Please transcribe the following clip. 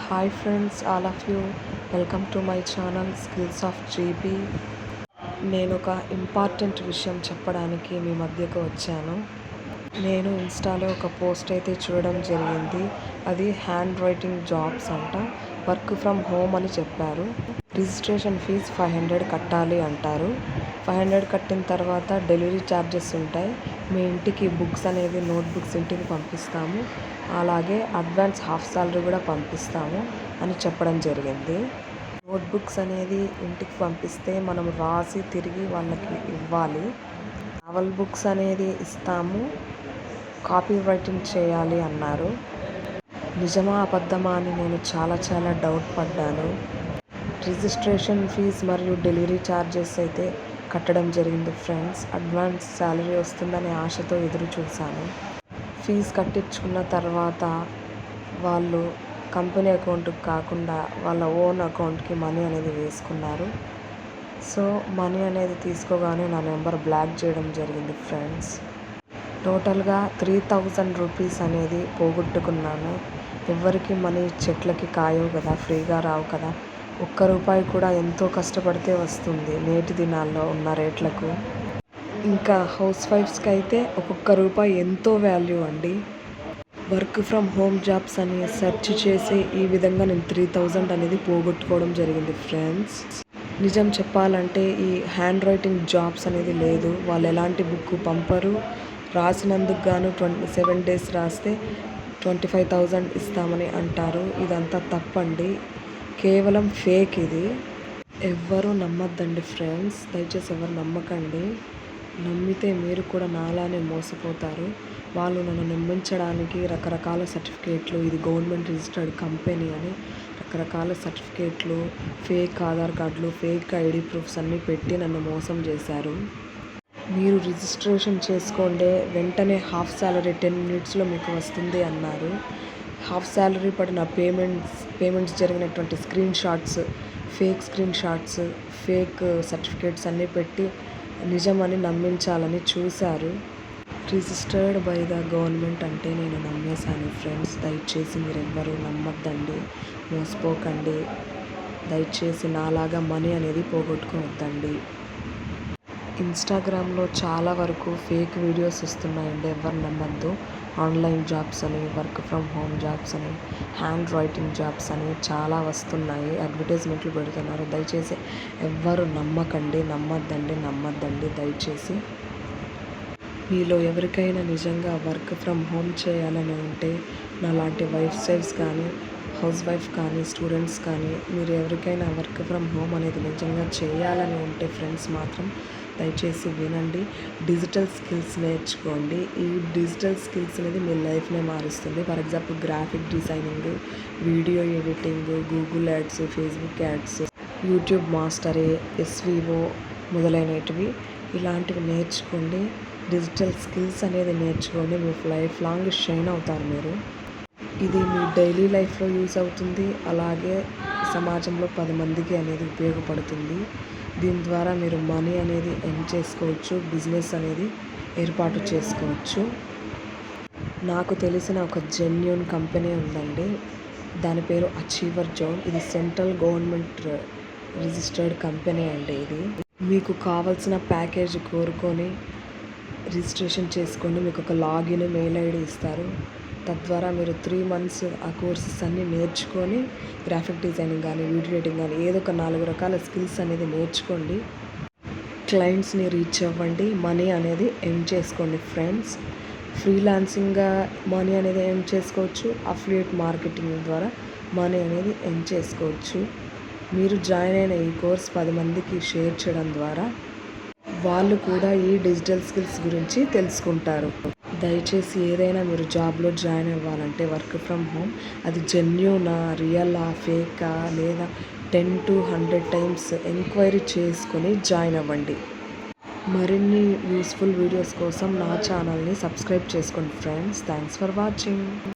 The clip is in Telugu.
Hi friends, all of you. Welcome to my channel skills of GB. నేను ఒక ఇంపార్టెంట్ విషయం చెప్పడానికి మీ మధ్యకు వచ్చాను. నేను ఇన్స్టాలో ఒక పోస్ట్ అయితే చూడడం జరిగింది. అది హ్యాండ్ రైటింగ్ జాబ్స్ అంట. వర్క్ ఫ్రమ్ హోమ్ అని చెప్పారు. రిజిస్ట్రేషన్ ఫీజ్ 500 కట్టాలి అంటారు. 500 కట్టిన తర్వాత డెలివరీ ఛార్జెస్ ఉంటాయి. మీ ఇంటికి బుక్స్ అనేది నోట్బుక్స్ ఇంటికి పంపిస్తాము. అలాగే అడ్వాన్స్ హాఫ్ సాలరీ కూడా పంపిస్తాము అని చెప్పడం జరిగింది. నోట్బుక్స్ అనేది ఇంటికి పంపిస్తే మనం రాసి తిరిగి వాళ్ళకి ఇవ్వాలి. ట్రావెల్ బుక్స్ అనేది ఇస్తాము, కాపీ రైటింగ్ చేయాలి అన్నారు. నిజమా అబద్ధమా అని నేను చాలా డౌట్ పడ్డాను. రిజిస్ట్రేషన్ ఫీజ్ మరియు డెలివరీ ఛార్జెస్ అయితే కట్టడం జరిగింది ఫ్రెండ్స్. అడ్వాన్స్ శాలరీ వస్తుందనే ఆశతో ఎదురు చూశాను. ఫీజు కట్టించుకున్న తర్వాత వాళ్ళు కంపెనీ అకౌంట్కి కాకుండా వాళ్ళ ఓన్ అకౌంట్కి మనీ అనేది వేసుకున్నారు. సో మనీ అనేది తీసుకోగానే నా నెంబర్ బ్లాక్ చేయడం జరిగింది ఫ్రెండ్స్. టోటల్గా 3000 రూపీస్ అనేది పోగొట్టుకున్నాను. ఎవరికి మనీ చెట్లకి కాయవు కదా, ఫ్రీగా రావు కదా. ₹1 కూడా ఎంతో కష్టపడితే వస్తుంది నేటి దినాల్లో ఉన్న రేట్లకు. ఇంకా హౌస్ వైఫ్స్కి అయితే ఒక్కొక్క రూపాయి ఎంతో వాల్యూ అండి. వర్క్ ఫ్రమ్ హోమ్ జాబ్స్ అని సెర్చ్ చేసి ఈ విధంగా నేను 3000 అనేది పోగొట్టుకోవడం జరిగింది ఫ్రెండ్స్. నిజం చెప్పాలంటే ఈ హ్యాండ్ రైటింగ్ జాబ్స్ అనేది లేదు. వాళ్ళు ఎలాంటి బుక్ పంపరు. రాసినందుకు గాను 27 days రాస్తే 25,000 ఇస్తామని అంటారు. ఇదంతా తప్పండి, కేవలం ఫేక్ ఇది. ఎవ్వరూ నమ్మద్దండి ఫ్రెండ్స్, దయచేసి ఎవరు నమ్మకండి. నమ్మితే మీరు కూడా నాలానే మోసపోతారు. వాళ్ళు నన్ను నమ్మించడానికి రకరకాల సర్టిఫికేట్లు, ఇది గవర్నమెంట్ రిజిస్టర్డ్ కంపెనీ అని రకరకాల సర్టిఫికేట్లు, ఫేక్ ఆధార్ కార్డులు, ఫేక్ ఐడి ప్రూఫ్స్ అన్నీ పెట్టి నన్ను మోసం చేశారు. మీరు రిజిస్ట్రేషన్ చేసుకోండి, వెంటనే హాఫ్ సాలరీ 10 minutesలో మీకు వస్తుంది అన్నారు. హాఫ్ సాలరీ పడిన పేమెంట్స్ జరిగినటువంటి స్క్రీన్ షాట్స్, ఫేక్ సర్టిఫికేట్స్ అన్నీ పెట్టి నిజమని నమ్మించాలని చూశారు. రిజిస్టర్డ్ బై ద గవర్నమెంట్ అంటే నేను నమ్మేశాను ఫ్రెండ్స్. దయచేసి మీరెవ్వరూ నమ్మద్దండి, మోసపోకండి. దయచేసి నాలాగా మనీ అనేది పోగొట్టుకోవద్దండి. ఇన్స్టాగ్రామ్లో చాలా వరకు ఫేక్ వీడియోస్ వస్తున్నాయండి, ఎవరు నమ్మద్దు. ఆన్లైన్ జాబ్స్ అని, వర్క్ ఫ్రమ్ హోమ్ జాబ్స్ అని, హ్యాండ్ రైటింగ్ జాబ్స్ అని చాలా వస్తున్నాయి. అడ్వర్టైజ్మెంట్లు పెడుతున్నారు. దయచేసి ఎవ్వరు నమ్మద్దండి దయచేసి. మీలో ఎవరికైనా నిజంగా వర్క్ ఫ్రమ్ హోమ్ చేయాలని ఉంటే, నాలాంటి వైఫ్స్ కానీ, హౌస్ వైఫ్ కానీ, స్టూడెంట్స్ కానీ, మీరు ఎవరికైనా వర్క్ ఫ్రమ్ హోమ్ అనేది నిజంగా చేయాలని ఉంటే ఫ్రెండ్స్ మాత్రం దయచేసి వినండి. డిజిటల్ స్కిల్స్ నేర్చుకోండి. ఈ డిజిటల్ స్కిల్స్ అనేది మీ లైఫ్నే మారుస్తుంది. For example graphic designing, video editing, Google ads, Facebook ads, YouTube మాస్టరే, SVO మొదలైనవి ఇలాంటివి నేర్చుకోండి. డిజిటల్ స్కిల్స్ అనేది నేర్చుకోండి. మీ లైఫ్ లాంగ్ షైన్ అవుతారు మీరు. ఇది మీ డైలీ లైఫ్లో యూజ్ అవుతుంది. అలాగే సమాజంలో 10 మందికి అనేది ఉపయోగపడుతుంది. దీని ద్వారా మీరు మనీ అనేది ఎర్న్ చేసుకోవచ్చు, బిజినెస్ అనేది ఏర్పాటు చేసుకోవచ్చు. నాకు తెలిసిన ఒక జెన్యూన్ కంపెనీ ఉందండి, దాని పేరు అచీవర్ జోన్. ఇది సెంట్రల్ గవర్నమెంట్ రిజిస్టర్డ్ కంపెనీ అండి. ఇది మీకు కావాల్సిన ప్యాకేజ్ కోరుకొని రిజిస్ట్రేషన్ చేసుకోండి. మీకు ఒక లాగిన్, మెయిల్ ఐడి ఇస్తారు. తద్వారా మీరు 3 months ఆ కోర్సెస్ అన్నీ నేర్చుకొని గ్రాఫిక్ డిజైనింగ్ కానీ, వీడియో ఎడిటింగ్ కానీ, ఏదో ఒక 4 రకాల స్కిల్స్ అనేది నేర్చుకోండి. క్లయింట్స్ని రీచ్ అవ్వండి, మనీ అనేది ఎర్న్ చేసుకోండి ఫ్రెండ్స్. ఫ్రీలాన్సింగ్గా మనీ అనేది ఎర్న్ చేసుకోవచ్చు. అఫిలియేట్ మార్కెటింగ్ ద్వారా మనీ అనేది ఎర్న్ చేసుకోవచ్చు. మీరు జాయిన్ అయిన ఈ కోర్స్ 10 మందికి షేర్ చేయడం ద్వారా వాళ్ళు కూడా ఈ డిజిటల్ స్కిల్స్ గురించి తెలుసుకుంటారు. దయచేసి ఏదైనా మీరు జాబ్లో జాయిన్ అవ్వాలంటే వర్క్ ఫ్రమ్ హోమ్ అది జెన్యూనా, రియలా, ఫేకా లేదా 10 to 100 times ఎంక్వైరీ చేసుకొని జాయిన్ అవ్వండి. మరిన్ని యూస్ఫుల్ వీడియోస్ కోసం నా ఛానల్ని సబ్స్క్రైబ్ చేసుకోండి ఫ్రెండ్స్. Thanks for watching.